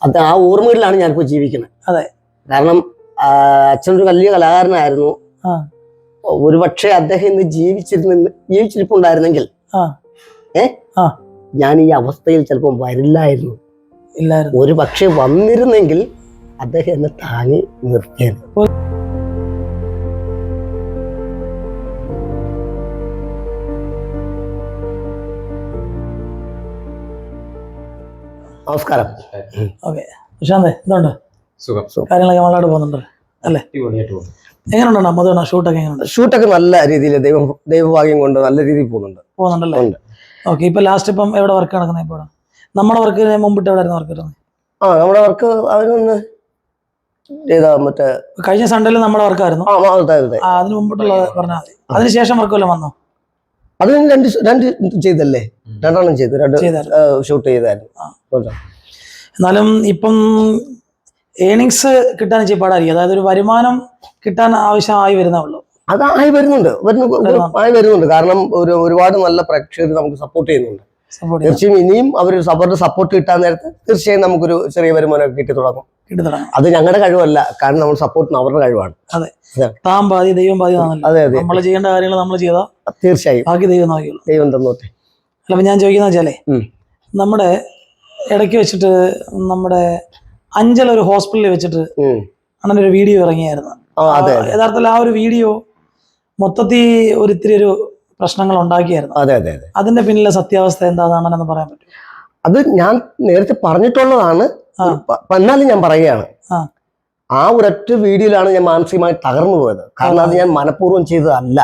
അത് ആ ഓർമ്മകളിലാണ് ഞാനിപ്പോൾ ജീവിക്കുന്നത്. അതെ, കാരണം അച്ഛനൊരു വലിയ കലാകാരനായിരുന്നു. ഒരുപക്ഷെ അദ്ദേഹം ഇന്ന് ജീവിച്ചിരിപ്പുണ്ടായിരുന്നെങ്കിൽ ഞാൻ ഈ അവസ്ഥയിൽ ചിലപ്പോൾ വരില്ലായിരുന്നു. ഒരു പക്ഷെ വന്നിരുന്നെങ്കിൽ അദ്ദേഹം എന്നെ താങ്ങി നിർത്തിയത്. നമസ്കാരം. കാര്യങ്ങളൊക്കെ നല്ലതായിട്ട് പോകുന്നുണ്ട് അല്ലേ? എങ്ങനെയുണ്ടോ മധുവണ്ണ ഷൂട്ടൊക്കെ? എങ്ങനെയുണ്ട്? ഷൂട്ടൊക്കെ നല്ല രീതിയിൽ ദൈവഭാഗ്യം കൊണ്ട് നല്ല രീതിയിൽ പോകുന്നുണ്ടല്ലേ? ഓക്കെ. ഇപ്പൊ ലാസ്റ്റ് ഇപ്പം എവിടെ വർക്ക് നടക്കുന്നത്? ഇപ്പോൾ നമ്മുടെ വർക്കിന് മുമ്പിട്ട് എവിടെ വർക്ക് വരുന്നത്? നമ്മുടെ വർക്ക് അതിനൊന്ന് മറ്റേ കഴിഞ്ഞ സൺഡേയിൽ നമ്മുടെ വർക്കായിരുന്നു. അതിന് മുമ്പിട്ടുള്ള പറഞ്ഞാൽ മതി. അതിനുശേഷം വർക്ക് വല്ലതും വന്നോ? അതിന് രണ്ട് ചെയ്തല്ലേ? രണ്ടെണ്ണം ചെയ്തു, ഷൂട്ട് ചെയ്തായിരുന്നു. എന്നാലും ഇപ്പം ഏണിങ്സ് കിട്ടാൻ ഇച്ചിരി പാടായിരിക്കും. അതായത് ഒരു വരുമാനം കിട്ടാൻ ആവശ്യമായി വരുന്നുള്ളൂ. അതായി വരുന്നുണ്ട്. കാരണം ഒരുപാട് നല്ല പ്രേക്ഷകർ നമുക്ക് സപ്പോർട്ട് ചെയ്യുന്നുണ്ട്. തീർച്ചയായും ഇനിയും അവരുടെ സപ്പോർട്ട് കിട്ടാൻ നേരത്ത് തീർച്ചയായും നമുക്കൊരു ചെറിയ വരുമാനം കിട്ടി തുടങ്ങും. അത് ഞങ്ങളുടെ കഴിവല്ല, കാരണം നമ്മൾ സപ്പോർട്ട് അവരുടെ കഴിവാണ്. അതെ, താൻ പാതി ദൈവം പാതി. അതെ അതെ, നമ്മൾ ചെയ്യേണ്ട കാര്യങ്ങൾ നമ്മൾ ചെയ്താൽ തീർച്ചയായും ബാക്കി ദൈവം നോക്കിയുള്ളൂ. ദൈവം തന്നോട്ടെ. അല്ല, ഞാൻ ചോദിക്കുന്ന വെച്ചാലേ, നമ്മുടെ ഇടയ്ക്ക് വെച്ചിട്ട് നമ്മുടെ അഞ്ചൽ ഒരു ഹോസ്പിറ്റലിൽ വെച്ചിട്ട് അങ്ങനെ ഒരു വീഡിയോ ഇറങ്ങിയായിരുന്നു. യഥാർത്ഥത്തിൽ ആ ഒരു വീഡിയോ മൊത്തത്തിൽ ഒരിത്തിരി ഒരു പ്രശ്നങ്ങൾ ഉണ്ടാക്കിയായിരുന്നു. അതെ അതെ അതെ. അതിന്റെ പിന്നിലെ സത്യാവസ്ഥ എന്താണെന്ന് പറയാൻ പറ്റും? അത് ഞാൻ നേരത്തെ പറഞ്ഞിട്ടുള്ളതാണ്, എന്നാലും ഞാൻ പറയുകയാണ്. ആ ഒരൊറ്റ വീഡിയോയിലാണ് ഞാൻ മാനസികമായി തകർന്നു പോയത്. കാരണം അത് ഞാൻ മനഃപൂർവ്വം ചെയ്തതല്ല.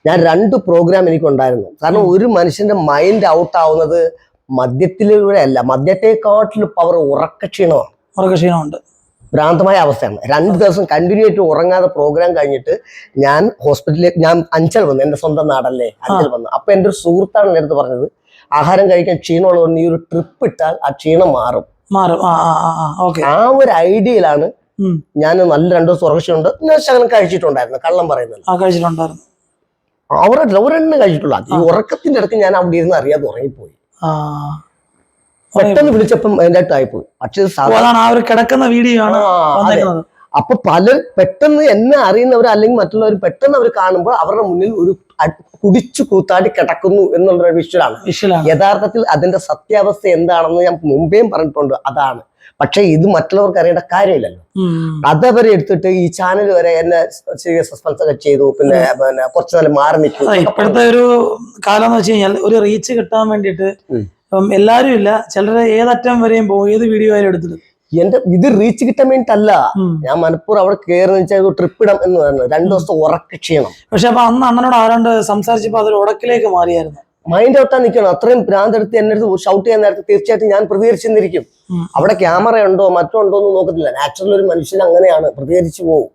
ഞാൻ 2 പ്രോഗ്രാം എനിക്കുണ്ടായിരുന്നു. കാരണം ഒരു മനുഷ്യന്റെ മൈൻഡ് ഔട്ട് ആവുന്നത് മദ്യത്തിലൂടെ അല്ല, മദ്യത്തെക്കാട്ടിലും പവർ ഉറക്കക്ഷീണമുണ്ട്. ഭ്രാന്തമായ അവസ്ഥയാണ്. 2 ദിവസം കണ്ടിന്യൂ ആയിട്ട് ഉറങ്ങാതെ പ്രോഗ്രാം കഴിഞ്ഞിട്ട് ഞാൻ ഞാൻ അഞ്ചൽ വന്നു. എന്റെ സ്വന്തം നാടല്ലേ, അഞ്ചൽ വന്നു. അപ്പൊ എന്റെ ഒരു സുഹൃത്താണ് എൻ്റെ അടുത്ത് പറഞ്ഞത്, ആഹാരം കഴിക്കാൻ ക്ഷീണമുള്ളതുകൊണ്ട് ഈ ഒരു ട്രിപ്പ് ഇട്ടാൽ ആ ക്ഷീണം മാറും. ആ ഒരു ഐഡിയയിലാണ് ഞാൻ നല്ല 2 ദിവസം ഉറക്കക്ഷീണമുണ്ട്. ഞാൻ ശകലം കഴിച്ചിട്ടുണ്ടായിരുന്നു, കള്ളം പറയുന്നത്. ഒരെണ്ണം കഴിച്ചിട്ടുള്ള ഈ ഉറക്കത്തിന്റെ ഇടയ്ക്ക് ഞാൻ അവിടെ ഇരുന്ന് അറിയാതെ ഉറങ്ങിപ്പോയി. പെട്ടെന്ന് വിളിച്ചപ്പം എൻ്റെ അടുത്തായിപ്പോയി. പക്ഷെ കിടക്കുന്ന വീഡിയോ ആണ്. അപ്പൊ പലർ പെട്ടെന്ന് എന്നെ അറിയുന്നവർ അല്ലെങ്കിൽ മറ്റുള്ളവർ പെട്ടെന്ന് അവർ കാണുമ്പോൾ അവരുടെ മുന്നിൽ ഒരു കുടിച്ചു കൂത്താടി കിടക്കുന്നു എന്നുള്ളൊരു വിഷ്വലാണ്. യഥാർത്ഥത്തിൽ അതിന്റെ സത്യാവസ്ഥ എന്താണെന്ന് ഞാൻ മുമ്പേയും പറഞ്ഞിട്ടുണ്ട്, അതാണ്. പക്ഷെ ഇത് മറ്റുള്ളവർക്ക് അറിയേണ്ട കാര്യമില്ലല്ലോ. അതവരെ എടുത്തിട്ട് ഈ ചാനൽ വരെ എന്നെ സസ്പെൻസ് ഒക്കെ ചെയ്തു. പിന്നെ കുറച്ചു നാൾ മാറി നിൽക്കും. ഇപ്പോഴത്തെ ഒരു കാലം എന്ന് വെച്ച് കഴിഞ്ഞാൽ ഒരു റീച്ച് കിട്ടാൻ വേണ്ടിയിട്ട് എല്ലാരും ഇല്ല, ചിലരെ ഏതറ്റം വരെയും പോകും, ഏത് വീഡിയോ ആയാലും എടുത്തിട്ട്. ഇത് റീച്ച് കിട്ടാൻ വേണ്ടിയിട്ടല്ല, ഞാൻ മനഃപൂർവ്വം അവിടെ കയറുന്ന ട്രിപ്പ് ഇടാം എന്ന് പറയുന്നത്. 2 ദിവസത്തെ ഉറക്കക്ഷീണം. പക്ഷെ അപ്പൊ അന്ന് അണ്ണനോട് ആരാണ്ട് സംസാരിച്ചപ്പോ അതൊരു ഉടക്കിലേക്ക് മാറിയായിരുന്നു. മൈൻഡ് ഔട്ടാ നിൽക്കണം. അത്രയും ഭ്രാന്തെടുത്ത് എന്നെ അടുത്ത് ഷൗട്ട് ചെയ്യാൻ നേരത്തെ തീർച്ചയായിട്ടും ഞാൻ പ്രതികരിച്ചിരിക്കും. അവിടെ ക്യാമറ ഉണ്ടോ മറ്റോ ഉണ്ടോ എന്ന് നോക്കത്തില്ല. നാച്ചുറൽ ഒരു മനുഷ്യൻ അങ്ങനെയാണ്, പ്രതികരിച്ചു പോകും.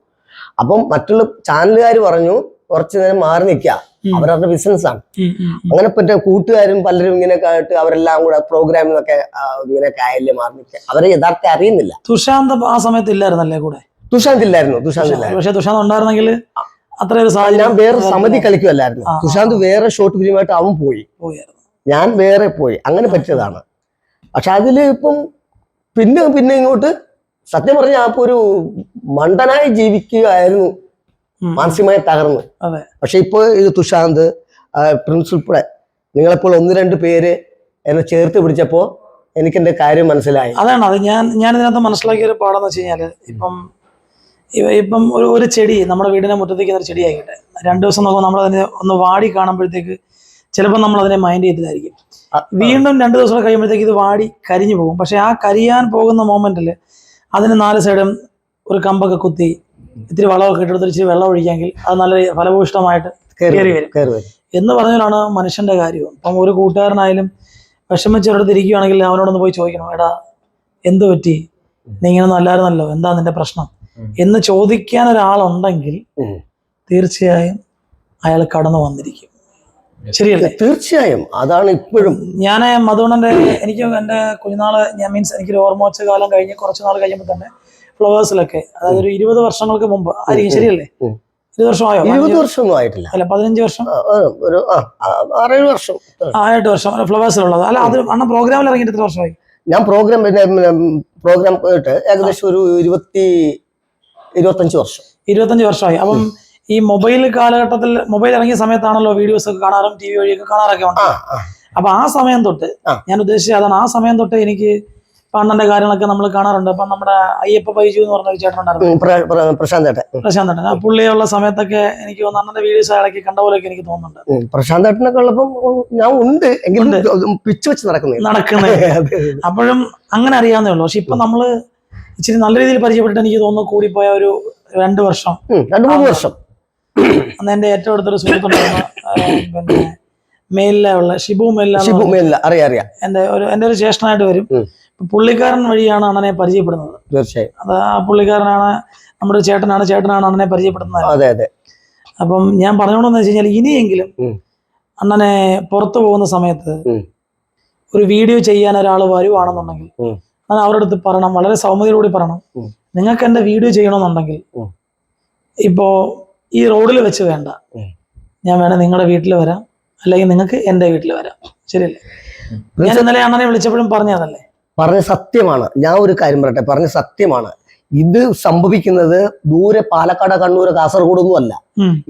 അപ്പം മറ്റുള്ള ചാനലുകാർ പറഞ്ഞു കുറച്ചു നേരം മാറി നിൽക്കുക, അവരവരുടെ ബിസിനസ്സാണ്. അങ്ങനെ പറ്റ കൂട്ടുകാരും പലരും ഇങ്ങനെയൊക്കെ ആയിട്ട് അവരെല്ലാം കൂടെ പ്രോഗ്രാമിനൊക്കെ ഇങ്ങനെയൊക്കെ ആയല്ലേ മാറി നിൽക്കുക. അവരെ യഥാർത്ഥം അറിയുന്നില്ല. തുഷാന്ത് ആ സമയത്ത് ഇല്ലായിരുന്നല്ലേ കൂടെ? തുഷാന്ത് ഇല്ലായിരുന്നു. പക്ഷെ തുഷാന്ത് ഉണ്ടായിരുന്നെങ്കിൽ അത്ര ഒരു ഞാൻ വേറെ സമിതി കളിക്കുമല്ലായിരുന്നു. തുഷാന്ത് വേറെ ഷോർട്ട് ഫിലിമായിട്ട് അവൻ പോയി, ഞാൻ വേറെ പോയി. അങ്ങനെ പറ്റിയതാണ്. പക്ഷെ അതില് ഇപ്പം പിന്നെ ഇങ്ങോട്ട് സത്യം പറഞ്ഞാൽ അപ്പൊ ഒരു മണ്ടനായി ജീവിക്കുകയായിരുന്നു, മാനസികമായി തകർന്ന്. പക്ഷെ ഇപ്പൊ ഇത് തുഷാന്ത്, പ്രിൻസ് ഉൾപ്പെടെ നിങ്ങളെപ്പോൾ 1-2 പേര് എന്നെ ചേർത്ത് പിടിച്ചപ്പോ എനിക്ക് എന്റെ കാര്യം മനസ്സിലായി. അതാണ് അത് ഞാൻ ഇതിനകത്ത് മനസ്സിലാക്കിയ ഒരു പാടെന്ന് വെച്ച് കഴിഞ്ഞാല്, ഇപ്പം ഒരു ചെടി നമ്മുടെ വീടിനെ മുറ്റത്തേക്ക് ഒരു ചെടി ആയിക്കട്ടെ, 2 ദിവസം നോക്കുമ്പോൾ നമ്മളതിനെ ഒന്ന് വാടി കാണുമ്പോഴത്തേക്ക് ചിലപ്പോൾ നമ്മൾ അതിനെ മൈൻഡ് ചെയ്തതായിരിക്കും. വീണ്ടും 2 ദിവസം കഴിയുമ്പോഴത്തേക്ക് ഇത് വാടി കരിഞ്ഞു പോകും. പക്ഷെ ആ കരിയാൻ പോകുന്ന മൊമെന്റിൽ അതിന് 4 സൈഡും ഒരു കമ്പൊക്കെ കുത്തി ഇത്തിരി വളമൊക്കെ ഇട്ടെടുത്ത് ഇച്ചിരി വെള്ളം ഒഴിക്കാമെങ്കിൽ അത് നല്ല ഫലഭൂഷ്ടമായിട്ട് കയറി വരും എന്ന് പറഞ്ഞാലാണ് മനുഷ്യന്റെ കാര്യവും. അപ്പം ഒരു കൂട്ടുകാരനായാലും വിഷമിച്ചെടുത്ത് ഇരിക്കുകയാണെങ്കിൽ അവനോടൊന്ന് പോയി ചോദിക്കണം, എടാ എന്ത് പറ്റി, നീ ഇങ്ങനൊന്നും അല്ലായിരുന്നല്ലോ, എന്താ നിന്റെ പ്രശ്നം എന്ന് ചോദിക്കാൻ ഒരാളുണ്ടെങ്കിൽ തീർച്ചയായും അയാൾ കടന്നു വന്നിരിക്കും. ശരിയല്ലേ? തീർച്ചയായും. അതാണ് ഇപ്പോഴും ഞാൻ മധുവണ്ണന്റെ എനിക്ക് എൻ്റെ കുഞ്ഞുനാള് എനിക്കൊരു ഓർമ്മ വെച്ച കാലം കഴിഞ്ഞ് കുറച്ച് നാൾ കഴിയുമ്പോൾ തന്നെ ഫ്ലവേഴ്സിലൊക്കെ, അതായത് ഒരു 20 വർഷങ്ങൾക്ക് മുമ്പ് ആയിരിക്കും. ശരിയല്ലേ? 20 വർഷമായോ? 20 വർഷമൊന്നും ആയിട്ടില്ല. അല്ല, 15 വർഷം, 6-7 വർഷം, 8 വർഷം ഫ്ലവേഴ്സിലുള്ളത്. അല്ല, അത് അണ്ണ പ്രോഗ്രാമിൽ ഇറങ്ങിയിട്ട് എത്ര വർഷമായി? ഞാൻ പ്രോഗ്രാം പോയിട്ട് ഏകദേശം ഒരു 25 വർഷം. 25 വർഷമായി. അപ്പം ഈ മൊബൈൽ കാലഘട്ടത്തിൽ മൊബൈൽ ഇറങ്ങിയ സമയത്താണല്ലോ വീഡിയോസ് ഒക്കെ കാണാറും TV വഴിയൊക്കെ കാണാറൊക്കെ ഉണ്ട്. അപ്പൊ ആ സമയം തൊട്ട് ഞാൻ ഉദ്ദേശിച്ചത് അതാണ്. ആ സമയം തൊട്ട് എനിക്ക് അണ്ണന്റെ കാര്യങ്ങളൊക്കെ നമ്മൾ കാണാറുണ്ട്. അപ്പൊ നമ്മുടെ അയ്യപ്പ ബൈജു എന്ന് പറഞ്ഞ ഒരു ചേട്ടൻ ഉണ്ടായിരുന്നു, പ്രശാന്ത് ചേട്ടൻ. ആ പുള്ളിയുള്ള സമയത്തൊക്കെ എനിക്ക് തോന്നുന്നു അണ്ണന്റെ വീഡിയോസ് ഇടയ്ക്ക് കണ്ട പോലെയൊക്കെ എനിക്ക് തോന്നുന്നുണ്ട്. പ്രശാന്ത് ചേട്ടനൊക്കെ ഉള്ളപ്പം ഞാൻ ഉണ്ട് പിച്ച് വെച്ച് നടക്കുന്നത്. അപ്പോഴും അങ്ങനെ അറിയാവുന്നേ ഉള്ളൂ. പക്ഷെ ഇപ്പൊ നമ്മള് ഇച്ചിരി നല്ല രീതിയിൽ പരിചയപ്പെട്ടിട്ട് എനിക്ക് തോന്നുന്നു കൂടിപ്പോയ ഒരു 2 വർഷം 2-3 വർഷം. അന്ന് എന്റെ ഏറ്റവും അടുത്തൊരു സുഹൃത്തുണ്ടായിരുന്നു, പിന്നെ മേലിലുള്ള ഷിബു മേലില, അറിയാം. എന്റെ ഒരു ജ്യേഷ്ഠനായിട്ട് വരും. പുള്ളിക്കാരൻ വഴിയാണ് അണ്ണനെ പരിചയപ്പെടുന്നത്. തീർച്ചയായും അത് ആ പുള്ളിക്കാരനാണ് നമ്മുടെ ചേട്ടനാണ് അണ്ണനെ പരിചയപ്പെടുന്നത്. അതെ. അപ്പം ഞാൻ പറഞ്ഞോണ്ടെന്ന് വെച്ച് കഴിഞ്ഞാൽ ഇനിയെങ്കിലും അണ്ണനെ പുറത്തു പോകുന്ന സമയത്ത് ഒരു വീഡിയോ ചെയ്യാൻ ഒരാൾ വരുവാണെന്നുണ്ടെങ്കിൽ അണ്ണൻ അവരുടെ അടുത്ത് പറയണം, വളരെ സൗമ്യതയോടുകൂടി പറയണം, നിങ്ങൾക്ക് എന്റെ വീഡിയോ ചെയ്യണമെന്നുണ്ടെങ്കിൽ ഇപ്പോ ഈ റോഡിൽ വെച്ച് വേണ്ട, ഞാൻ വേണേ നിങ്ങളുടെ വീട്ടിൽ വരാം, അല്ലെങ്കിൽ നിങ്ങൾക്ക് എന്റെ വീട്ടിൽ വരാം. ശരിയല്ലേ? ഞാൻ ഇന്നലെ അണ്ണനെ വിളിച്ചപ്പോഴും പറഞ്ഞതല്ലേ? പറഞ്ഞ സത്യമാണ്. ഞാൻ ഒരു കാര്യം പറയട്ടെ, പറഞ്ഞ സത്യമാണ്. ഇത് സംഭവിക്കുന്നത് ദൂരെ പാലക്കാട്, കണ്ണൂർ, കാസർഗോഡൊന്നും അല്ല.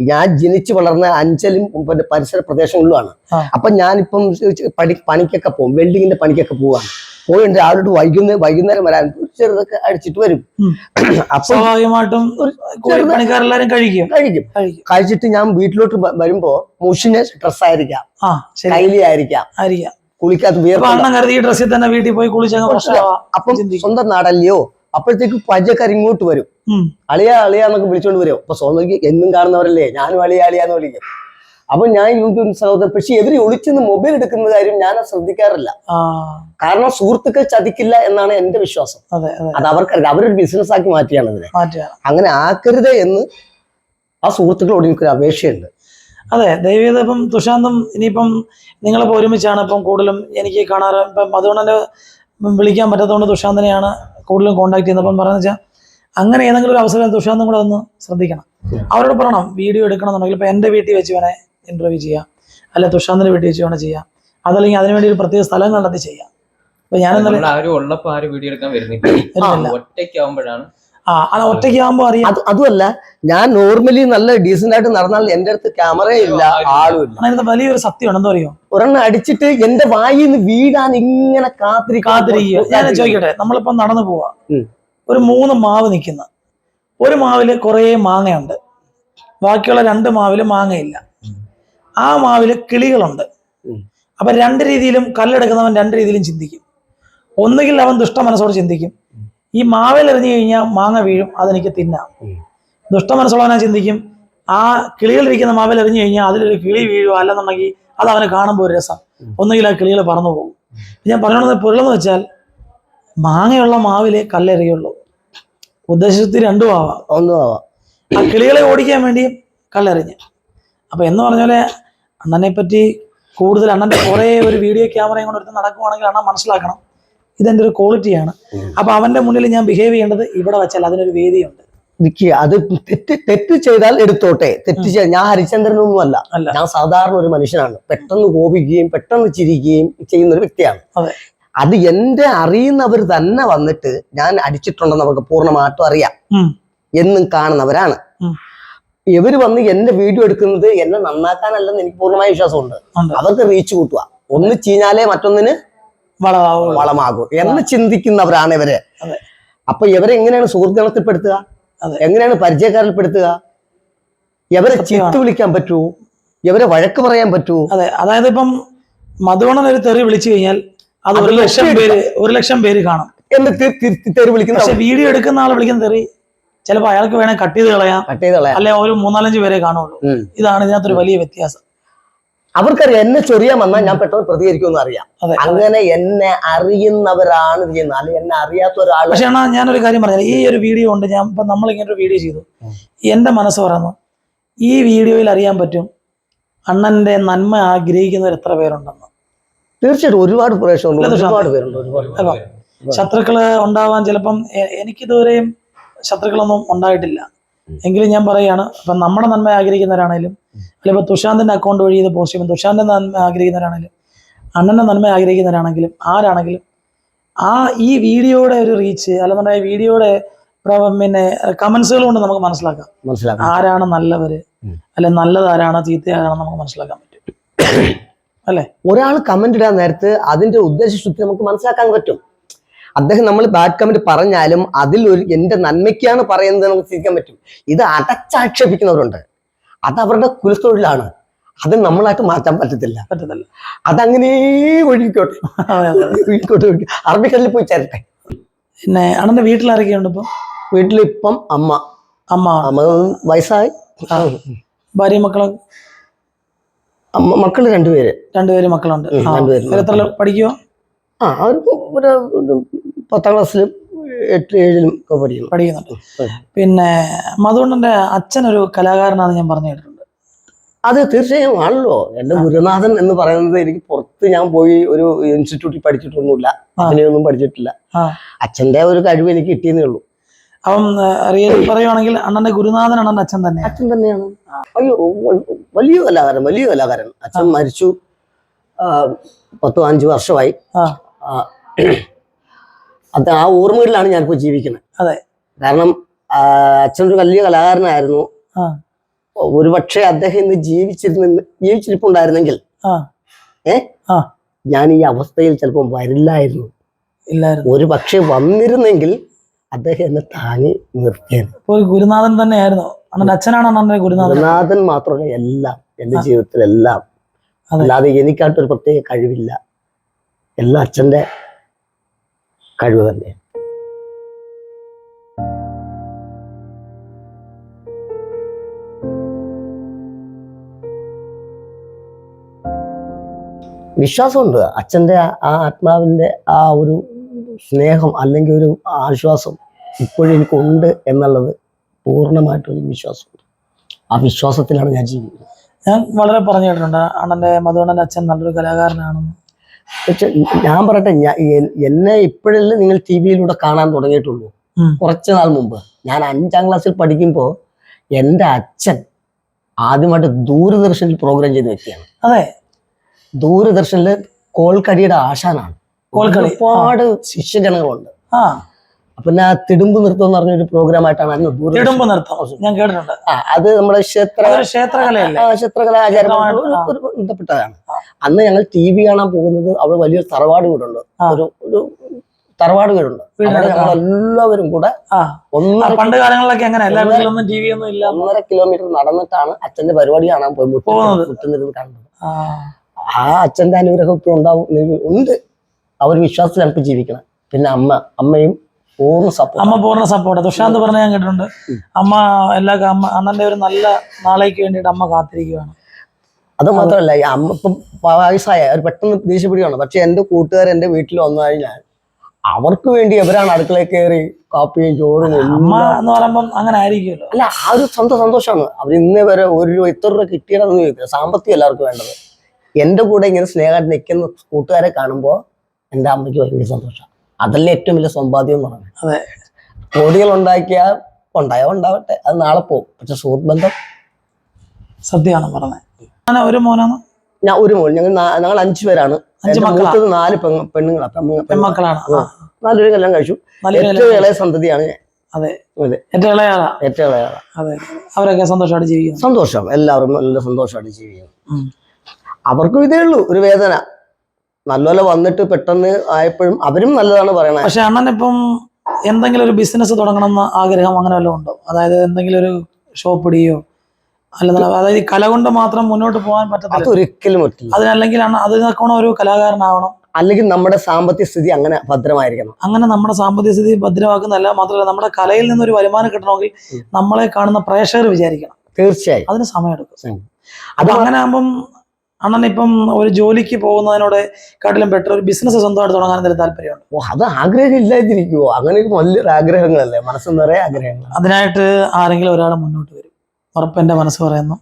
ഞാൻ ജനിച്ചു വളർന്ന അഞ്ചലും പിന്നെ പരിസര പ്രദേശങ്ങളിലുമാണ്. അപ്പൊ ഞാനിപ്പം പണിക്കൊക്കെ പോകും, വെൽഡിങ്ങിന്റെ പണിക്കൊക്കെ പോവാണ്. പോയിട്ട് ആളോട് വൈകുന്നേരം വരാൻ ചെറുതൊക്കെ അടിച്ചിട്ട് വരും. അപ്പൊ കഴിച്ചിട്ട് ഞാൻ വീട്ടിലോട്ട് വരുമ്പോ മുഷിന് ഡ്രസ്സായിരിക്കാം, കൈലി ആയിരിക്കാം, കുളിക്കാത്ത ഡ്രസ്സിൽ തന്നെ വീട്ടിൽ പോയി അപ്പം സ്വന്തം നാടല്ലയോ. അപ്പോഴത്തേക്ക് പരിചയക്കാർ ഇങ്ങോട്ട് വരും, അളിയാന്നൊക്കെ വിളിച്ചോണ്ട് വരും. അപ്പൊ സ്വന്തം എന്നും കാണുന്നവരല്ലേ, ഞാനും അളിയാന്ന് വിളിക്കും. അപ്പൊ ഞാൻ സഹോദരൻ, പക്ഷെ എതിരെ ഒളിച്ചെന്ന് മൊബൈൽ എടുക്കുന്ന കാര്യം ഞാൻ ശ്രദ്ധിക്കാറില്ല. കാരണം സുഹൃത്തുക്കൾ ചതിക്കില്ല എന്നാണ് എന്റെ വിശ്വാസം. അത് അവർക്കറിയാം, അവരൊരു ബിസിനസ് ആക്കി മാറ്റിയാണ് ഇതിനെ. അങ്ങനെ ആക്കരുത് എന്ന് ആ സുഹൃത്തുക്കളോട് എനിക്കൊരു അപേക്ഷയുണ്ട്. അതെ, ദയവേത് ഇപ്പം തുഷാന്തും ഇനിയിപ്പം നിങ്ങളിപ്പോൾ ഒരുമിച്ചാണ് ഇപ്പം കൂടുതലും എനിക്ക് കാണാറ്. ഇപ്പം അതുകൊണ്ട് തന്നെ വിളിക്കാൻ പറ്റാത്തതുകൊണ്ട് തുഷാന്തിനെയാണ് കൂടുതലും കോൺടാക്ട് ചെയ്യുന്നത്. അപ്പം പറയുന്നത് വെച്ചാൽ അങ്ങനെ ഏതെങ്കിലും ഒരു അവസരം തുഷാന്തും കൂടെ ഒന്ന് ശ്രദ്ധിക്കണം. അവരോട് പറയണം, വീഡിയോ എടുക്കണമെന്നുണ്ടെങ്കിൽ ഇപ്പം എൻ്റെ വീട്ടിൽ വെച്ച് വേണേ ഇന്റർവ്യൂ ചെയ്യാം, അല്ലെ തുഷാന്തിന്റെ വീട്ടിൽ വെച്ച് വേണേ ചെയ്യാം, അതല്ലെങ്കിൽ അതിനുവേണ്ടി ഒരു പ്രത്യേക സ്ഥലം കണ്ടെത്തി ചെയ്യാം. അപ്പൊ ഞാൻ ഒറ്റയ്ക്കാവുമ്പോ അറിയാം. അതുമല്ല, ഞാൻ നോർമലി നല്ല ഡീസന്റ് ആയിട്ട് നടന്നാൽ എന്റെ അടുത്ത് ക്യാമറയില്ല, ആളുമില്ല. അതിനകത്ത് വലിയൊരു സത്യമാണ്. എന്താ പറയുക, ഒരെണ്ണം അടിച്ചിട്ട് എന്റെ വായിൽ നിന്ന് വീഴാൻ ഇങ്ങനെ കാത്തിരിക്കുക. ഞാൻ ചോദിക്കട്ടെ, നമ്മളിപ്പം നടന്നു പോവാ, ഒരു 3 മാവ് നിൽക്കുന്ന, ഒരു മാവില് കുറെ മാങ്ങയുണ്ട്, ബാക്കിയുള്ള 2 മാവില് മാങ്ങയില്ല. ആ മാവില് കിളികളുണ്ട്. അപ്പൊ 2 രീതിയിലും കല്ലെടുക്കുന്നവൻ 2 രീതിയിലും ചിന്തിക്കും. ഒന്നുകിൽ അവൻ ദുഷ്ട മനസ്സോട് ചിന്തിക്കും, ഈ മാവിൽ എറിഞ്ഞു കഴിഞ്ഞാൽ മാങ്ങ വീഴും, അതെനിക്ക് തിന്നാം. ദുഷ്ട മനസ്സുള്ളവനാ ചിന്തിക്കും, ആ കിളികളിരിക്കുന്ന മാവിൽ എറിഞ്ഞു കഴിഞ്ഞാൽ അതിലൊരു കിളി വീഴുക, അല്ലെന്നുണ്ടെങ്കിൽ അത് അവന് കാണുമ്പോൾ ഒരു രസം, ഒന്നുകിൽ ആ കിളികൾ പറന്നു പോകും. ഞാൻ പറയണത് പൊരുളെന്ന് വെച്ചാൽ, മാങ്ങയുള്ള മാവിലെ കല്ലെറിയുള്ളൂ. ഉദ്ദേശത്തിൽ 2 ആവാം, 1 ആവാം. ആ കിളികളെ ഓടിക്കാൻ വേണ്ടി കല്ലെറിഞ്ഞ്. അപ്പൊ എന്ന് പറഞ്ഞ പോലെ അണ്ണനെ പറ്റി കൂടുതൽ, അണ്ണന്റെ കുറെ ഒരു വീഡിയോ ക്യാമറയും കൊണ്ട് എടുത്ത് നടക്കുവാണെങ്കിൽ അണ്ണൻ മനസ്സിലാക്കണം, ഇതെന്റെ ഒരു ക്വാളിറ്റിയാണ്. അപ്പൊ അവന്റെ മുന്നിൽ ഞാൻ ബിഹേവ് ചെയ്യേണ്ടത് ഇവിടെ വെച്ചാൽ അതിനൊരു വേദിയുണ്ട്. അത് തെറ്റ് ചെയ്താൽ എടുത്തോട്ടെ, തെറ്റ് ചെയ്താൽ. ഞാൻ ഹരിചന്ദ്രനൊന്നും അല്ല, ഞാൻ സാധാരണ ഒരു മനുഷ്യനാണ്. പെട്ടെന്ന് കോപിക്കുകയും പെട്ടെന്ന് ചിരിക്കുകയും ചെയ്യുന്ന ഒരു വ്യക്തിയാണ്. അത് എന്റെ അറിയുന്നവർ തന്നെ വന്നിട്ട് ഞാൻ അടിച്ചിട്ടുണ്ടെന്ന് അവർക്ക് പൂർണ്ണമായിട്ടും അറിയാം, എന്നും കാണുന്നവരാണ്. ഇവര് വന്ന് എന്റെ വീഡിയോ എടുക്കുന്നത് എന്നെ നന്നാക്കാനല്ലെന്ന് എനിക്ക് പൂർണ്ണമായ വിശ്വാസമുണ്ട്. അവർക്ക് റീച്ച് കൂട്ടുക, ഒന്ന് ചീഞ്ഞാലേ മറ്റൊന്നിന് വളമാകും എന്ന് ചിന്തിക്കുന്നവരാണ് ഇവര്. അപ്പൊ ഇവരെ എങ്ങനെയാണ് സുഹൃത്തുക്കളത്തിൽപ്പെടുത്തുക, എങ്ങനെയാണ് പരിചയക്കാരിൽപ്പെടുത്തുക? ഇവരെ ചീത്ത വിളിക്കാൻ പറ്റൂ, ഇവരെ വഴക്ക് പറയാൻ പറ്റൂ? അതെ, അതായത് ഇപ്പം മധുവണ്ണൻ ഒരു തെറി വിളിച്ചു കഴിഞ്ഞാൽ അത് 1 ലക്ഷം പേര് കാണും എന്ന് തെറി വിളിക്കുന്ന. പക്ഷെ വീഡിയോ എടുക്കുന്ന ആൾ വിളിക്കുന്ന തെറി ചിലപ്പോൾ അയാൾക്ക് വേണേ കട്ട് ചെയ്ത് കളയാം, അല്ലെ ഒരു 3-4 പേരെ കാണുള്ളൂ. ഇതാണ് ഇതിനകത്തൊരു വലിയ വ്യത്യാസം. അവർക്കറിയാം, എന്നെ ചൊറിയാൻ വന്നാൽ ഞാൻ പെട്ടെന്ന് പ്രതികരിക്കുമെന്ന് അറിയാം. അങ്ങനെ എന്നെ അറിയുന്നവരാണ് ചെയ്യുന്നത്, അല്ലെങ്കിൽ എന്നെ അറിയാത്ത ഒരാൾ. പക്ഷെ ഞാനൊരു കാര്യം പറഞ്ഞാൽ, ഈ ഒരു വീഡിയോ കൊണ്ട് ഞാൻ ഇപ്പൊ നമ്മളിങ്ങനെ ഒരു വീഡിയോ ചെയ്തു, എന്റെ മനസ്സ് പറയുന്നു, ഈ വീഡിയോയിൽ അറിയാൻ പറ്റും അണ്ണന്റെ നന്മ ആഗ്രഹിക്കുന്നവർ എത്ര പേരുണ്ടെന്ന്. തീർച്ചയായിട്ടും ഒരുപാട് പേരുണ്ട്. ശത്രുക്കള് ഉണ്ടാവാൻ ചിലപ്പം എനിക്കിതുവരെയും ശത്രുക്കളൊന്നും ഉണ്ടായിട്ടില്ല. എങ്കിലും ഞാൻ പറയുകയാണ്, ഇപ്പം നമ്മുടെ നന്മ ആഗ്രഹിക്കുന്നവരാണേലും, അല്ലെങ്കിൽ ഇപ്പോൾ തുഷാന്തിന്റെ അക്കൗണ്ട് വഴി ഇത് പോസ്റ്റ് ചെയ്യുമ്പോൾ തുഷാന്തിന്റെ നന്മ ആഗ്രഹിക്കുന്നവരാണേലും, അണ്ണന്റെ നന്മ ആഗ്രഹിക്കുന്നവരാണെങ്കിലും, ആരാണെങ്കിലും ഈ വീഡിയോയുടെ ഒരു റീച്ച് അല്ലെന്നുണ്ടെങ്കിൽ വീഡിയോയുടെ പിന്നെ കമന്റ്സുകൾ കൊണ്ട് നമുക്ക് മനസ്സിലാക്കാം ആരാണ് നല്ലവര്, അല്ലെ നല്ലത് ആരാണോ ചീത്ത ആരാണെന്ന് നമുക്ക് മനസ്സിലാക്കാൻ പറ്റും അല്ലെ. ഒരാൾ കമന്റ് ഇടാൻ നേരത്ത് അതിന്റെ ഉദ്ദേശശുദ്ധി നമുക്ക് മനസ്സിലാക്കാൻ പറ്റും. അദ്ദേഹം നമ്മൾ ബാഡ് കമന്റ് പറഞ്ഞാലും അതിൽ ഒരു എന്റെ നന്മയ്ക്കാണ് പറയുന്നത് നമുക്ക് ചിന്തിക്കാൻ പറ്റും. ഇത് അടച്ചാക്ഷേപിക്കുന്നവരുണ്ട്, അത് അവരുടെ കുലത്തൊഴിലാണ്, അത് നമ്മളായിട്ട് മാറ്റാൻ പറ്റത്തില്ല. അതങ്ങനെ ഒഴുകിക്കോട്ടെ, അറബിക്കടലിൽ പോയി ചേരട്ടെ. പിന്നെ അണ്ണന്റെ വീട്ടിലാരൊക്കെയുണ്ട് ഇപ്പൊ? വീട്ടിലിപ്പം അമ്മ വയസ്സായി. ഭാര്യ മക്കളെ? മക്കള് രണ്ടുപേര് മക്കളുണ്ട്. എത്ര പഠിക്കുവോ? അവർക്ക് ഒരു 10ാം ക്ലാസ്സിലും 8-7 ഒക്കെ പഠിക്കുന്നുണ്ട്. പിന്നെ മധുണ്ണന്റെ അച്ഛനൊരു കലാകാരനാണെന്ന് ഞാൻ പറഞ്ഞു കേട്ടിട്ടുണ്ട്. അത് തീർച്ചയായും ആണല്ലോ. എന്റെ ഗുരുനാഥൻ എന്ന് പറയുന്നത്, എനിക്ക് പുറത്ത് ഞാൻ പോയി ഒരു ഇൻസ്റ്റിറ്റ്യൂട്ടിൽ പഠിച്ചിട്ടൊന്നുമില്ല, അതിനെയൊന്നും പഠിച്ചിട്ടില്ല. അച്ഛന്റെ ഒരു കഴിവ് എനിക്ക് കിട്ടിയെന്നേ ഉള്ളൂ. അപ്പം റിയൽ പറയുവാണെങ്കിൽ അണ്ണന്റെ ഗുരുനാഥൻ അണ്ണന്റെ അച്ഛൻ തന്നെയാണ്. അയ്യോ, വലിയ കലാകാരൻ. അച്ഛൻ മരിച്ചു 10-5 വർഷമായി. അത് ആ ഓർമ്മകളിലാണ് ഞാനിപ്പോ ജീവിക്കുന്നത്. അതെ, കാരണം അച്ഛനൊരു വലിയ കലാകാരനായിരുന്നു. ഒരുപക്ഷെ അദ്ദേഹം ഇന്ന് ജീവിച്ചിരിപ്പുണ്ടായിരുന്നെങ്കിൽ ഞാൻ ഈ അവസ്ഥയിൽ ചിലപ്പോൾ വരില്ലായിരുന്നു. ഒരു പക്ഷെ വന്നിരുന്നെങ്കിൽ അദ്ദേഹം എന്നെ താങ്ങി നിർത്തിയത്. ഗുരുനാഥൻ തന്നെയായിരുന്നു അച്ഛനാണ് ഗുരുനാഥൻ മാത്രമല്ല, എല്ലാം എന്റെ ജീവിതത്തിലെല്ലാം. അല്ലാതെ എനിക്കായിട്ടൊരു പ്രത്യേക കഴിവില്ല, എല്ലാം അച്ഛന്റെ കഴിവ് തന്നെ. വിശ്വാസമുണ്ട്, അച്ഛൻ്റെ ആ ആത്മാവിൻ്റെ ആ ഒരു സ്നേഹം അല്ലെങ്കിൽ ഒരു ആശ്വാസം ഇപ്പോഴും എനിക്കുണ്ട് എന്നുള്ളത് പൂർണ്ണമായിട്ടൊരു വിശ്വാസമുണ്ട്. ആ വിശ്വാസത്തിലാണ് ഞാൻ ജീവിക്കുന്നത്. ഞാൻ വളരെ പറഞ്ഞു കേട്ടിട്ടുണ്ട് അണ്ണന്റെ മധുവണ്ണന്റെ അച്ഛൻ നല്ലൊരു കലാകാരനാണെന്ന്. പക്ഷെ ഞാൻ പറയട്ടെ, എന്നെ ഇപ്പോഴല്ലേ നിങ്ങൾ TV-യിലൂടെ കാണാൻ തുടങ്ങിയിട്ടുള്ളൂ. കുറച്ച് നാൾ മുമ്പ് ഞാൻ 5ാം ക്ലാസ്സിൽ പഠിക്കുമ്പോൾ എൻ്റെ അച്ഛൻ ആദ്യമായിട്ട് ദൂരദർശനിൽ പ്രോഗ്രാം ചെയ്ത വ്യക്തിയാണ്. അതെ, ദൂരദർശനില് കോൽക്കളിയുടെ ആശാനാണ്. ഒരുപാട് ശിഷ്യജനങ്ങളുണ്ട്. പിന്നെ തിടുമ്പ് നൃത്തം എന്ന് പറഞ്ഞൊരു പ്രോഗ്രാം ആയിട്ടാണ് അന്ന് ഞാൻ കേട്ടിട്ടുണ്ട്. അത് നമ്മുടെ ക്ഷേത്രകല ആചാരമായിട്ട് ബന്ധപ്പെട്ടതാണ്. അന്ന് ഞങ്ങൾ TV കാണാൻ പോകുന്നത് അവിടെ വലിയൊരു തറവാട് വീടുണ്ട്, ഒരു തറവാട് വീടുണ്ട്. ഞങ്ങളെല്ലാവരും കൂടെ പണ്ട് കാലങ്ങളിലൊക്കെ 1.5 കിലോമീറ്റർ നടന്നിട്ടാണ് അച്ഛന്റെ പരിപാടി കാണാൻ പോയി മുട്ടുനിരുന്ന് കാണുന്നത്. ആ അച്ഛന്റെ അനുഗ്രഹം ഇപ്പൊ ഉണ്ട്. ആ ഒരു വിശ്വാസത്തിലാണ് ഇപ്പൊ ജീവിക്കണം. പിന്നെ അമ്മയും പൂർണ്ണ സപ്പോർട്ട്. ദുഷാന്ത് പറഞ്ഞ ഞാൻ കേട്ടിട്ടുണ്ട്, അമ്മ അണ്ണന്റെ ഒരു നല്ല നാളേക്ക് വേണ്ടിയിട്ട് അമ്മ കാത്തിരിക്കുകയാണ്. അത് മാത്രമല്ല, ഈ അമ്മ ഇപ്പം വയസ്സായ അവർ പെട്ടെന്ന് ദേഷ്യപ്പെടുകയാണ്. പക്ഷെ എന്റെ കൂട്ടുകാർ എന്റെ വീട്ടിൽ വന്നു കഴിഞ്ഞാൽ അവർക്ക് വേണ്ടി എവരാണ് അടുക്കളയിൽ കയറി കാപ്പിയും ചോറും. അമ്മ എന്ന് പറയുമ്പം അങ്ങനെ ആയിരിക്കുമല്ലോ. അല്ല, ആ ഒരു സന്തോഷമാണ്. അവർ ഇന്നേ വരെ 1 രൂപ ഇത്ര രൂപ കിട്ടിയതെന്ന് ചോദിക്കുക. സാമ്പത്തികം എല്ലാവർക്കും വേണ്ടത്. എന്റെ കൂടെ ഇങ്ങനെ സ്നേഹമായിട്ട് നിൽക്കുന്ന കൂട്ടുകാരെ കാണുമ്പോൾ എൻ്റെ അമ്മയ്ക്ക് ഭയങ്കര സന്തോഷമാണ്. അതല്ലേ ഏറ്റവും വലിയ സമ്പാദ്യം എന്ന് പറയുന്നത്. അതെ, കോടികൾ ഉണ്ടാവട്ടെ, അത് നാളെ പോകും. പക്ഷെ സുഹൃത്ത് ബന്ധം സത്യമാണ് പറഞ്ഞത്. ഒരു മോനാണ്? ഞാൻ ഒരു മോൻ. ഞങ്ങൾ 5 പേരാണ്. 4 പെൺമക്കളാണ്. 4 പേര് കല്യാണം കഴിച്ചു. ഏറ്റവും ഇളയ സന്തതിയാണ് ഞാൻ. അതെ, ഏറ്റവും ഇളയാളാ. അതെ, അവരൊക്കെ സന്തോഷമായിട്ട് ജീവിക്കുന്നു. സന്തോഷം, എല്ലാവരും നല്ല സന്തോഷമായിട്ട് ജീവിക്കുന്നു. അവർക്കും ഇതേ ഉള്ളൂ ഒരു വേദന. നല്ലപോലെ വന്നിട്ട് പെട്ടെന്ന് ആയപ്പോഴും അവരും നല്ലതാണ് പറയണത്. പക്ഷെ അണ്ണനിപ്പം എന്തെങ്കിലും ഒരു ബിസിനസ് തുടങ്ങണം എന്ന ആഗ്രഹം അങ്ങനെ വല്ലതും ഉണ്ടോ? അതായത് എന്തെങ്കിലും ഒരു ഷോപ്പ് ഇടുകയോ അതായത് കല കൊണ്ട് മാത്രം മുന്നോട്ട് പോകാൻ പറ്റത്തില്ല. ഒരിക്കലും പറ്റില്ല. അതിനല്ലെങ്കിൽ അതിനൊക്കെ ഒരു കലാകാരനാവണം, അല്ലെങ്കിൽ നമ്മുടെ സാമ്പത്തിക സ്ഥിതി അങ്ങനെ ഭദ്രമായിരിക്കണം. അങ്ങനെ നമ്മുടെ സാമ്പത്തിക സ്ഥിതി ഭദ്രമാക്കുന്നതല്ല, മാത്രമല്ല നമ്മുടെ കലയിൽ നിന്നൊരു വരുമാനം കിട്ടണമെങ്കിൽ നമ്മളെ കാണുന്ന പ്രേക്ഷകർ വിചാരിക്കണം. തീർച്ചയായും അതിന് സമയമെടുക്കും. അത് അങ്ങനെ ആകുമ്പം അണ്ണൻ ഇപ്പം ഒരു ജോലിക്ക് പോകുന്നതിനോട് കാട്ടിലും ബെറ്റർ ഒരു ബിസിനസ് സ്വന്തമായിട്ട് തുടങ്ങാൻ എന്തെങ്കിലും താല്പര്യമുണ്ട്? അത് ആഗ്രഹം ഇല്ലാതിരിക്കുവോ? അങ്ങനെ വലിയൊരു ആഗ്രഹങ്ങളല്ലേ, മനസ്സ് നിറയെ ആഗ്രഹങ്ങൾ. അതിനായിട്ട് ആരെങ്കിലും ഒരാൾ മുന്നോട്ട് വരും, ഉറപ്പെൻ്റെ മനസ്സ് പറയുന്നു,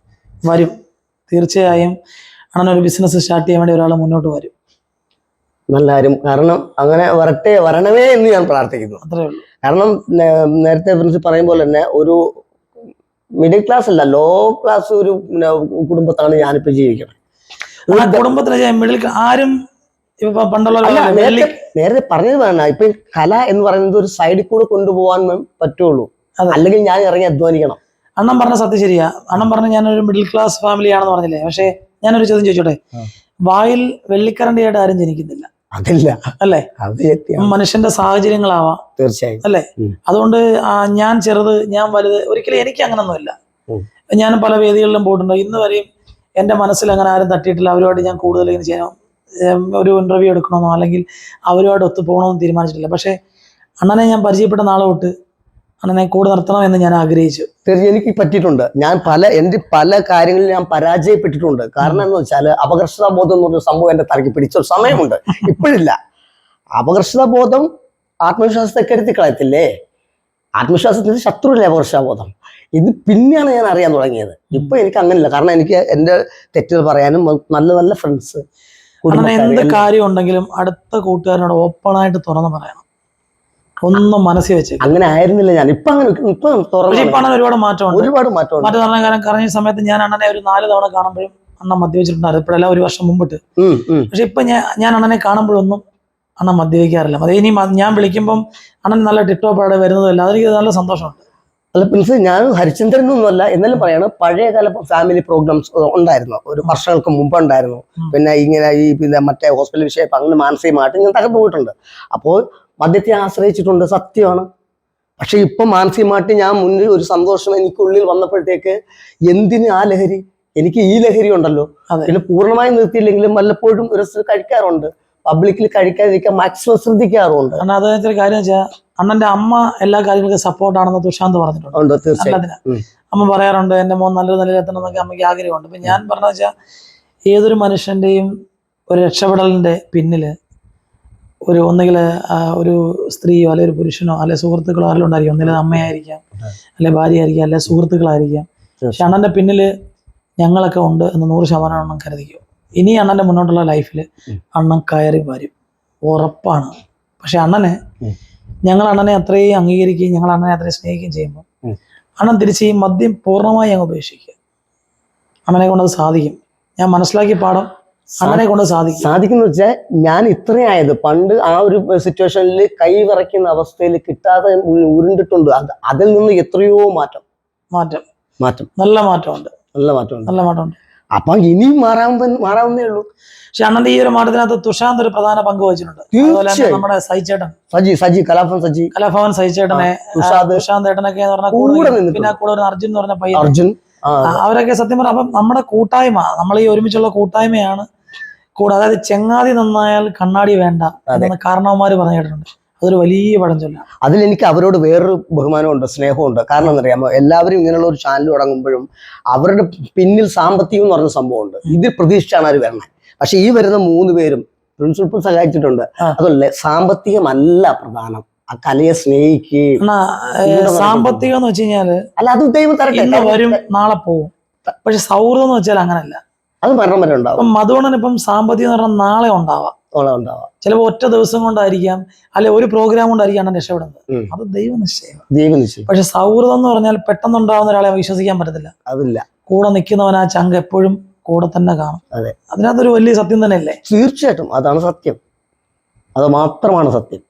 വരും. തീർച്ചയായും അണ്ണനൊരു ബിസിനസ് സ്റ്റാർട്ട് ചെയ്യാൻ വേണ്ടി ഒരാൾ മുന്നോട്ട് വരും. നല്ല കാര്യം. കാരണം അങ്ങനെ വരണമേ എന്ന് ഞാൻ പ്രാർത്ഥിക്കുന്നു. അത്രേ ഉള്ളൂ. കാരണം നേരത്തെ പ്രിൻസിപ്പൽ പറയും പോലെ തന്നെ ഒരു മിഡിൽ ക്ലാസ് അല്ല, ലോ ക്ലാസ് ഒരു കുടുംബത്താണ് ഞാനിപ്പോൾ ജീവിക്കുന്നത്. കുടുംബത്തിന് മിഡിൽ ആരും ഇപ്പൊ പണ്ടുള്ള അല്ല, നേരത്തെ പറഞ്ഞത് വേണ്ട. ഇപ്പൊ ഈ കല എന്ന് പറയുന്നത് ഒരു സൈഡിൽ കൂടെ കൊണ്ടുപോകാൻ പറ്റുള്ളൂ. അല്ലെങ്കിൽ ഞാൻ ഇറങ്ങി അധ്വാനിക്കണം. അണ്ണൻ പറഞ്ഞ സത്യം ശരിയാ. അണ്ണൻ പറഞ്ഞ ഞാനൊരു മിഡിൽ ക്ലാസ് ഫാമിലി ആണെന്ന് പറഞ്ഞില്ലേ. പക്ഷെ ഞാനൊരു ചോദ്യം ചോദിച്ചോട്ടെ, വായിൽ വെള്ളിക്കരണ്ടിയായിട്ട് ആരും ജനിക്കുന്നില്ല, അതില്ല അല്ലേ? അത് മനുഷ്യന്റെ സാഹചര്യങ്ങളാവാം, തീർച്ചയായും, അല്ലേ? അതുകൊണ്ട് ഞാൻ ചെറുത് ഞാൻ വലുത് ഒരിക്കലും എനിക്ക് അങ്ങനൊന്നുമില്ല. ഞാൻ പല വേദികളിലും പോയിട്ടുണ്ട്. ഇന്ന് വരെയും എൻ്റെ മനസ്സിൽ അങ്ങനെ ആരും തട്ടിയിട്ടില്ല. അവരുമായിട്ട് ഞാൻ കൂടുതൽ ഇങ്ങനെ ചെയ്യണം, ഒരു ഇന്റർവ്യൂ എടുക്കണമെന്നോ അല്ലെങ്കിൽ അവരുമായിട്ട് ഒത്തു പോകണമെന്ന് തീരുമാനിച്ചിട്ടില്ല. പക്ഷേ അണ്ണനെ ഞാൻ പരിചയപ്പെട്ട നാളെ തൊട്ട് അണ്ണനെ കൂടെ നിർത്തണം എന്ന് ഞാൻ ആഗ്രഹിച്ചു. തീർച്ചയായും എനിക്ക് പറ്റിയിട്ടുണ്ട്. ഞാൻ എൻ്റെ പല കാര്യങ്ങളിൽ ഞാൻ പരാജയപ്പെട്ടിട്ടുണ്ട്. കാരണം എന്ന് വെച്ചാൽ അപകർഷതാബോധം എന്ന് പറഞ്ഞ സംഭവം എൻ്റെ തലയ്ക്ക് പിടിച്ച ഒരു സമയമുണ്ട്. ഇപ്പോഴില്ല. അപകർഷതാബോധം ആത്മവിശ്വാസത്തെ കരുത്തി കളയത്തില്ലേ? ആത്മവിശ്വാസത്തിന് ശത്രുവില്ല അപകർഷതാബോധം. ഇത് പിന്നെയാണ് ഞാൻ അറിയാൻ തുടങ്ങിയത്. ഇപ്പൊ എനിക്ക് അങ്ങനെയില്ല. കാരണം എനിക്ക് എൻ്റെ തെറ്റുകൾ പറയാനും നല്ല നല്ല ഫ്രണ്ട്സ്, എന്ത് കാര്യം ഉണ്ടെങ്കിലും അടുത്ത കൂട്ടുകാരനോട് ഓപ്പണായിട്ട് തുറന്ന് പറയണം, ഒന്നും മനസ്സിൽ വെച്ച്. അങ്ങനെ ആയിരുന്നില്ല ഞാൻ. ഇപ്പൊ അങ്ങനെ ഒരുപാട് മാറ്റമുണ്ട്. മാറ്റം പറഞ്ഞ സമയത്ത് ഞാൻ അണ്ണനെ ഒരു 4 തവണ കാണുമ്പോഴും അണ്ണൻ മദ്യവെച്ചിട്ടുണ്ടായിരുന്നു. ഇപ്പോഴല്ല, ഒരു വർഷം മുമ്പിട്ട്. പക്ഷെ ഇപ്പൊ ഞാൻ അണ്ണനെ കാണുമ്പോഴൊന്നും അണ്ണൻ മദ്യവെക്കാറില്ല. അത് ഇനി ഞാൻ വിളിക്കുമ്പം അണ്ണൻ നല്ല ടിപ്ടോപ്പാടെ വരുന്നതല്ല, അതെനിക്ക് നല്ല സന്തോഷമുണ്ട്. അല്ല പ്രിൻസ്, ഞാൻ ഹരിചന്ദ്രനൊന്നുമല്ല, എന്നാലും പറയാണ് പഴയകാല ഫാമിലി പ്രോഗ്രാംസ് ഉണ്ടായിരുന്നു, ഒരു വർഷങ്ങൾക്ക് മുമ്പ് ഉണ്ടായിരുന്നു. പിന്നെ ഇങ്ങനെ പിന്നെ മറ്റേ ഹോസ്പിറ്റൽ വിഷയം അങ്ങനെ മാനസികമായിട്ട് ഞാൻ തകർന്നു പോയിട്ടുണ്ട്. അപ്പോൾ മദ്യത്തെ ആശ്രയിച്ചിട്ടുണ്ട്, സത്യമാണ്. പക്ഷെ ഇപ്പൊ മാനസികമായിട്ട് ഞാൻ മുന്നിൽ ഒരു സന്തോഷം എനിക്കുള്ളിൽ വന്നപ്പോഴത്തേക്ക് എന്തിന് ആ ലഹരി, എനിക്ക് ഈ ലഹരി ഉണ്ടല്ലോ. പിന്നെ പൂർണ്ണമായി നിർത്തിയില്ലെങ്കിലും വല്ലപ്പോഴും ഒരു കഴിക്കാറുണ്ട്, പബ്ലിക്കിൽ കഴിക്കാതിരിക്കാൻ മാക്സിമം ശ്രദ്ധിക്കാറുണ്ട്. അതൊരു കാര്യം വെച്ചാൽ അണ്ണന്റെ അമ്മ എല്ലാ കാര്യങ്ങൾക്കും സപ്പോർട്ടാണെന്ന് തുഷാന്ത് പറഞ്ഞിട്ടുണ്ട്. തീർച്ചയായും അമ്മ പറയാറുണ്ട് എന്റെ മോൻ നല്ലൊരു നിലയിലെത്തണം എന്നൊക്കെ അമ്മയ്ക്ക് ആഗ്രഹമുണ്ട്. ഇപ്പൊ ഞാൻ പറഞ്ഞ വെച്ചാൽ ഏതൊരു മനുഷ്യന്റെയും ഒരു രക്ഷപ്പെടലിന്റെ പിന്നില് ഒന്നുകിൽ ഒരു സ്ത്രീയോ അല്ലെ ഒരു പുരുഷനോ അല്ലെ സുഹൃത്തുക്കളോ ആരെങ്കിലും ഉണ്ടായിരിക്കും. ഒന്നിലെ അമ്മയായിരിക്കാം, അല്ലെ ഭാര്യയായിരിക്കാം, അല്ലെ സുഹൃത്തുക്കളായിരിക്കാം. പക്ഷെ അണ്ണന്റെ പിന്നില് ഞങ്ങളൊക്കെ ഉണ്ട് എന്ന് 100% അണ്ണൻ കരുതിക്കും. ഇനി അണ്ണന്റെ മുന്നോട്ടുള്ള ലൈഫിൽ അണ്ണൻ കയറി വരും, ഉറപ്പാണ്. പക്ഷെ ഞങ്ങൾ അണ്ണനെ അത്രയും അംഗീകരിക്കുകയും ഞങ്ങൾ അണ്ണനെ അത്രയും സ്നേഹിക്കുകയും ചെയ്യുമ്പോൾ അണ്ണൻ തിരിച്ച് ഈ മദ്യം പൂർണ്ണമായി അങ്ങ് ഉപേക്ഷിക്കുക. അണ്ണനെ കൊണ്ട് അത് സാധിക്കും. ഞാൻ മനസ്സിലാക്കിയ പാഠം അണ്ണനെ കൊണ്ട് സാധിക്കുന്ന വെച്ചാൽ ഞാൻ ഇത്രയായത് പണ്ട് ആ ഒരു സിറ്റുവേഷനിൽ കൈ വിറയ്ക്കുന്ന അവസ്ഥയിൽ കിട്ടാതെ ഉരുണ്ടിട്ടുണ്ട്. അതിൽ നിന്ന് എത്രയോ മാറ്റം. നല്ല മാറ്റമുണ്ട്. അപ്പൊ ഇനിയും മാറാവുന്നേ ഉള്ളൂ. പക്ഷെ അണ്ണന്റെ ഈ ഒരു മാറ്റത്തിനകത്ത് തുഷാന്ത് ഒരു പ്രധാന പങ്ക് വഹിച്ചിട്ടുണ്ട്. നമ്മുടെ സജി കലാഭവൻ സഹിച്ചേട്ടനെ, തുഷാന്ത് ഏട്ടനൊക്കെ പിന്നെ കൂടെ ഒരു അർജുൻ എന്ന് പറഞ്ഞ പയ്യൻ, അവരൊക്കെ സത്യം പറഞ്ഞ അപ്പം നമ്മുടെ കൂട്ടായ്മ, നമ്മൾ ഈ ഒരുമിച്ചുള്ള കൂട്ടായ്മയാണ് കൂടെ. അതായത് ചെങ്ങാതി നന്നായാൽ കണ്ണാടി വേണ്ട എന്ന് കാരണവന്മാര് പറഞ്ഞു കേട്ടിട്ടുണ്ട്. അതൊരു വലിയ പഴഞ്ചൊല്ലാണ്. അതിലെനിക്ക് അവരോട് വേറൊരു ബഹുമാനമുണ്ട്, സ്നേഹമുണ്ട്. കാരണം എന്നറിയാമോ, എല്ലാവരും ഇങ്ങനെയുള്ള ഒരു ചാനൽ തുടങ്ങുമ്പോഴും അവരുടെ പിന്നിൽ സാമ്പത്തികം എന്ന് പറഞ്ഞ സംഭവമുണ്ട്. ഇതിൽ പ്രതീക്ഷിച്ചാണ് അവർ വരുന്നത്. പക്ഷെ ഈ വരുന്ന 3 പേരും പ്രിൻസിപ്പൽ സഹായിച്ചിട്ടുണ്ട്. അതല്ലേ, സാമ്പത്തികമല്ല പ്രധാനം, ആ കലയെ സ്നേഹിക്കുകയും. സാമ്പത്തികം എന്ന് വെച്ച് കഴിഞ്ഞാല് അല്ല, അത് ദൈവം തരട്ടെ, വരും നാളെ പോവും. പക്ഷെ സൗഹൃദം എന്ന് വെച്ചാൽ അങ്ങനല്ല, അത് മരണം വരെ ഉണ്ടാവും. മധുവണ്ണൻ ഇപ്പം സാമ്പത്തികം എന്ന് പറഞ്ഞാൽ നാളെ ഉണ്ടാവാം. ചിലപ്പോൾ ഒറ്റ ദിവസം കൊണ്ടായിരിക്കാം, അല്ലെ ഒരു പ്രോഗ്രാം കൊണ്ടായിരിക്കും അണ്ണൻ രക്ഷപ്പെടുന്നത്. അത് ദൈവനിശ്ചയം. പക്ഷെ സൗഹൃദം എന്ന് പറഞ്ഞാൽ പെട്ടെന്നുണ്ടാവുന്ന ഒരാളെ വിശ്വസിക്കാൻ പറ്റത്തില്ല. അതില്ല, കൂടെ നിൽക്കുന്നവൻ ആ ചങ്ക് എപ്പോഴും കൂടെ തന്നെ കാണും. അതിനകത്തൊരു വലിയ സത്യം തന്നെയല്ലേ? തീർച്ചയായിട്ടും അതാണ് സത്യം, അത് മാത്രമാണ് സത്യം.